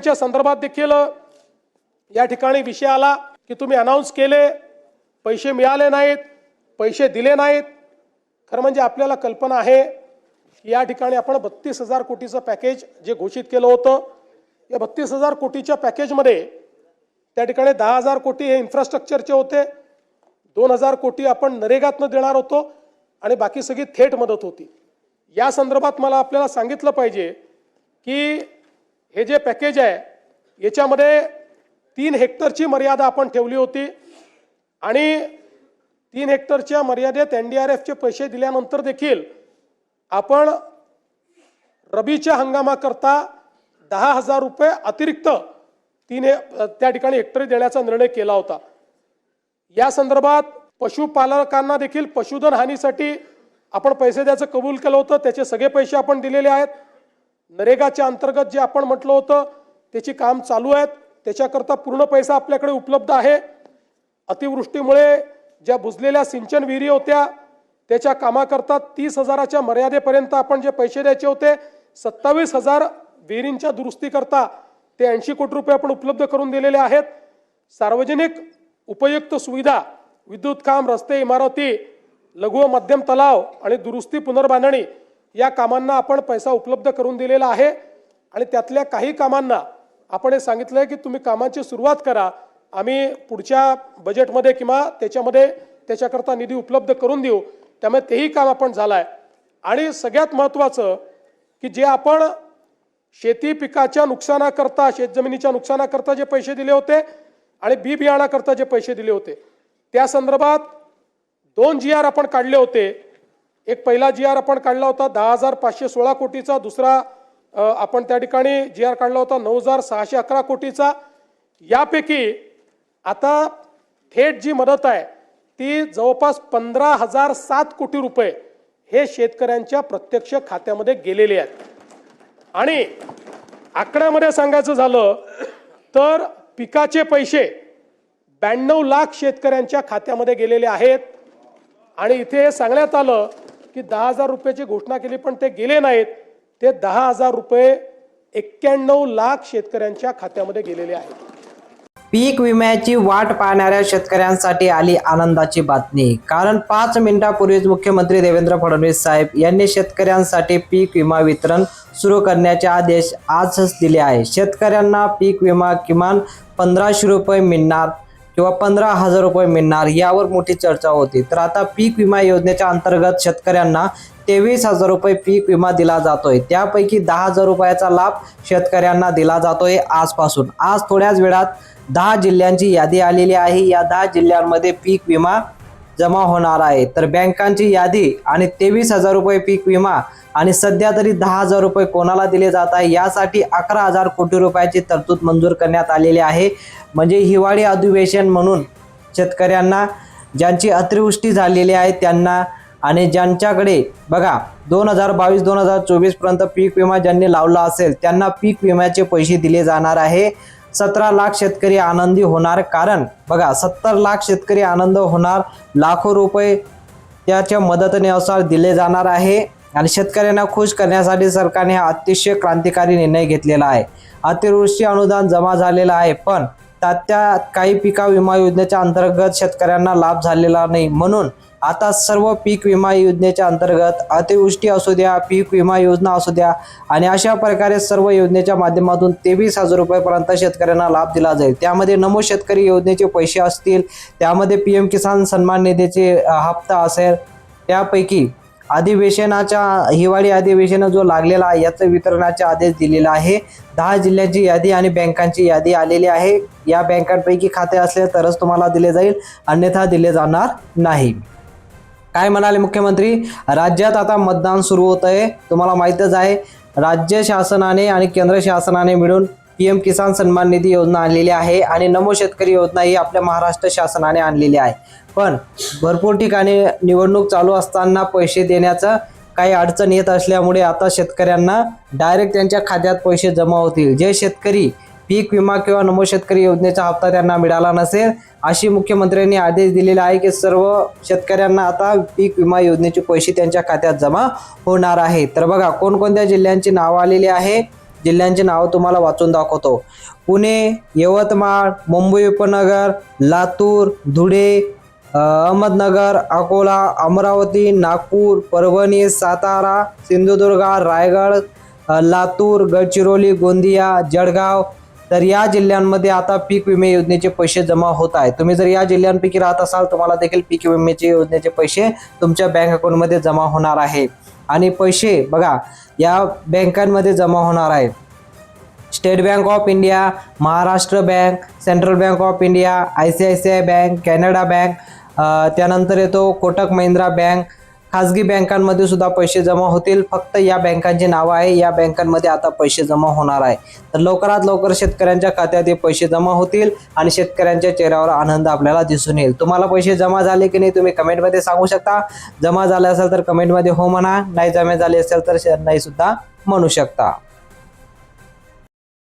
च्या संदर्भात देखील या ठिकाणी विषय आला की तुम्ही अनाउन्स केले, पैसे मिळाले नाहीत, पैसे दिले नाहीत। खरं म्हणजे आपल्याला कल्पना आहे की या ठिकाणी आपण 32,000 कोटीचं पॅकेज जे घोषित केलं होतं, या 32,000 कोटीच्या पॅकेजमध्ये त्या ठिकाणी 10,000 कोटी हे इन्फ्रास्ट्रक्चरचे होते, 2,000 कोटी आपण नरेगातनं देणार होतो आणि बाकी सगळी थेट मदत होती। या संदर्भात मला आपल्याला सांगितलं पाहिजे की हे जे पॅकेज आहे याच्यामध्ये 3 हेक्टरची मर्यादा आपण ठेवली होती आणि 3 हेक्टरच्या मर्यादेत NDRFचे पैसे दिल्यानंतर देखील आपण रबीच्या हंगामाकरता 10,000 रुपये अतिरिक्त त्या ठिकाणी हेक्टरी देण्याचा निर्णय केला होता। या संदर्भात पशुपालकांना देखील पशुधन हानीसाठी आपण पैसे द्यायचं कबूल केलं होतं, त्याचे सगळे पैसे आपण दिलेले आहेत। नरेगाच्या अंतर्गत जे आपण म्हटलं होतं त्याची काम चालू आहेत, त्याच्याकरता पूर्ण पैसा आपल्याकडे उपलब्ध आहे। अतिवृष्टीमुळे ज्या बुजलेल्या सिंचन विहिरी होत्या त्याच्या कामाकरता 30,000च्या मर्यादेपर्यंत आपण जे पैसे द्यायचे होते, 27,000 विहिरींच्या दुरुस्तीकरता ते 80 कोटी रुपये आपण उपलब्ध करून दिलेले आहेत। सार्वजनिक उपयुक्त सुविधा, विद्युत काम, रस्ते, इमारती, लघु व मध्यम तलाव आणि दुरुस्ती पुनर्बांधणी या कामांना आपण पैसा उपलब्ध करून दिलेला आहे आणि त्यातल्या काही कामांना आपण हे सांगितलंय की तुम्ही कामाची सुरुवात करा, आम्ही पुढच्या बजेटमध्ये किंवा त्याच्यामध्ये त्याच्याकरता निधी उपलब्ध करून देऊ। त्यामुळे तेही काम आपण झालंय आणि सगळ्यात महत्त्वाचं की जे आपण शेती पिकाच्या नुकसानाकरता, शेतजमिनीच्या नुकसानाकरता जे पैसे दिले होते आणि बी बियाणाकरता जे पैसे दिले होते त्या संदर्भात 2 GR आपण काढले होते। एक पहिला GR आपण काढला होता 10,516 कोटीचा, दुसरा आपण त्या ठिकाणी GR काढला होता 9,611 कोटीचा। यापैकी आता थेट जी मदत आहे ती जवळपास 15,007 कोटी रुपये हे शेतकऱ्यांच्या प्रत्यक्ष खात्यामध्ये गेलेले आहेत आणि आकड्यामध्ये सांगायचं झालं तर पिकाचे पैसे 92 लाख शेतकऱ्यांच्या खात्यामध्ये गेलेले आहेत आणि इथे सांगण्यात आलं की 10,000 रुपयाची घोषणा केली पण ते गेले नाहीत, ते 10,000 रुपये 91 लाख शेतकऱ्यांच्या खात्यामध्ये गेलेले आहेत। पीक विम्याची वाट पाहणाऱ्या शेतकऱ्यांसाठी आली आनंदाची बातमी, कारण 5 मिनिटांपूर्वीच मुख्यमंत्री देवेंद्र फडणवीस साहेब यांनी शेतकऱ्यांसाठी पीक विमा वितरण सुरू करण्याचे आदेश आजच दिले आहे। शेतकऱ्यांना पीक विमा किमान 1,500 रुपये मिळणार किंवा 15,000 रुपये मिळणार यावर मोठी चर्चा होती। तर आता पीक विमा योजनेच्या अंतर्गत शेतकऱ्यांना 23,000 रुपये पीक विमा दिला जातोय, त्यापैकी 10,000 रुपयाचा लाभ शेतकऱ्यांना दिला जातोय आजपासून। आज थोड्याच वेळात 10 जिल्ह्यांची यादी आलेली आहे, या 10 जिल्ह्यांमध्ये पीक विमा जमा होणार आहे। तर बँकांची यादी आणि 23,000 रुपये पीक विमा आणि सध्या तरी 10,000 रुपये कोणाला दिले जात आहे यासाठी 11,000 कोटी रुपयाची तरतूद मंजूर करण्यात आलेली आहे। म्हणजे हिवाळी अधिवेशन म्हणून शेतकऱ्यांना ज्यांची अतिवृष्टी झालेली आहे त्यांना आणि ज्यांच्याकडे बघा 2022-2024 पर्यंत पीक विमा ज्यांनी लावला असेल त्यांना पीक विम्याचे पैसे दिले जाणार आहे। 17 लाख शेतकरी आनंदी होणार, कारण बघा 70 लाख शेतकरी आनंद होणार, लाखो रुपये त्याच्या मदतीनुसार दिले जाणार आहे आणि शेतकऱ्यांना खुश करण्यासाठी सरकारने हा अतिशय क्रांतिकारी निर्णय घेतलेला आहे। अतिवृष्टी अनुदान जमा झालेला आहे पण त्यात काही पिका विमा योजनेच्या अंतर्गत शेतकऱ्यांना लाभ झालेला नाही, म्हणून आता सर्व पीक विमा योजनेच्या अंतर्गत अतिवृष्टी असू द्या, पीक विमा योजना असू द्या आणि अशा प्रकारे सर्व योजनेच्या माध्यमातून 23,000 रुपयेपर्यंत शेतकऱ्यांना लाभ दिला जाईल। त्यामध्ये नमो शेतकरी योजनेचे पैसे असतील, त्यामध्ये PM किसान सन्मान निधीचे हप्ता असेल, त्यापैकी अधिवेशनाच्या हिवाळी अधिवेशन जो लागलेला आहे याचं वितरणाचे आदेश दिलेला आहे। 10 जिल्ह्यांची यादी आणि बँकांची यादी आलेली आहे। या बँकांपैकी खाते असले तरच तुम्हाला दिले जाईल, अन्यथा दिले जाणार नाही। काय म्हणाले मुख्यमंत्री? राज्यात आता मतदान सुरू होत आहे, तुम्हाला माहीतच आहे। राज्य शासनाने आणि केंद्र शासनाने मिळून PM किसान सन्मान निधी योजना आणलेली आहे आणि नमो शेतकरी योजना ही आपल्या महाराष्ट्र शासनाने आणलेली आहे। पण भरपूर ठिकाणी निवडणूक चालू असताना पैसे देण्याचं काही अडचण येत असल्यामुळे आता शेतकऱ्यांना डायरेक्ट त्यांच्या खात्यात पैसे जमा होतील। जे शेतकरी पीक विमा किंवा नमो शेतकरी योजनेचा हप्ता त्यांना मिळाला नसेल अशी मुख्यमंत्र्यांनी आदेश दिलेला आहे की सर्व शेतकऱ्यांना आता पीक विमा योजनेचे पैसे त्यांच्या खात्यात जमा होणार आहे। तर बघा कोणकोणत्या जिल्ह्यांची नाव आलेली आहे जिल्ह्यांची नावं तुम्हाला वाचून दाखवतो. पुणे, यवतमाळ, मुंबई उपनगर, लातूर, धुळे, अहमदनगर, अकोला, अमरावती, नागपूर, परभणी, सातारा, सिंधुदुर्ग, रायगड, लातूर, गडचिरोली, गोंदिया, जळगाव. तर या जिल्ह्यांमध्ये आता पीक विमे योजनेचे पैसे जमा होत आहेत. तुम्ही जर या जिल्ह्यांपैकी राहत असाल तुम्हाला देखील पीक विम्याचे योजनेचे पैसे तुमच्या बँक अकाउंटमध्ये जमा होणार आहे. आणि पैसे बघा या बँकांमध्ये जमा होणार आहे. State bank of India, Maharashtra bank, central bank of India, ICICI bank, Canada bank, त्यानंतर येतो कोटक महिंद्रा बँक. खाजगी बँकांमध्ये सुद्धा पैसे जमा होतील. फक्त या बँकांची नावं आहे, या बँकांमध्ये आता पैसे जमा होणार आहे. तर लवकरात लवकर शेतकऱ्यांच्या खात्यात हे पैसे जमा होतील आणि शेतकऱ्यांच्या चेहऱ्यावर आनंद आपल्याला दिसून येईल. तुम्हाला पैसे जमा झाले की नाही तुम्ही कमेंटमध्ये सांगू शकता. जमा झाले असेल तर कमेंटमध्ये हो म्हणा, नाही जमा झाले असेल तर नाही सुद्धा म्हणू शकता.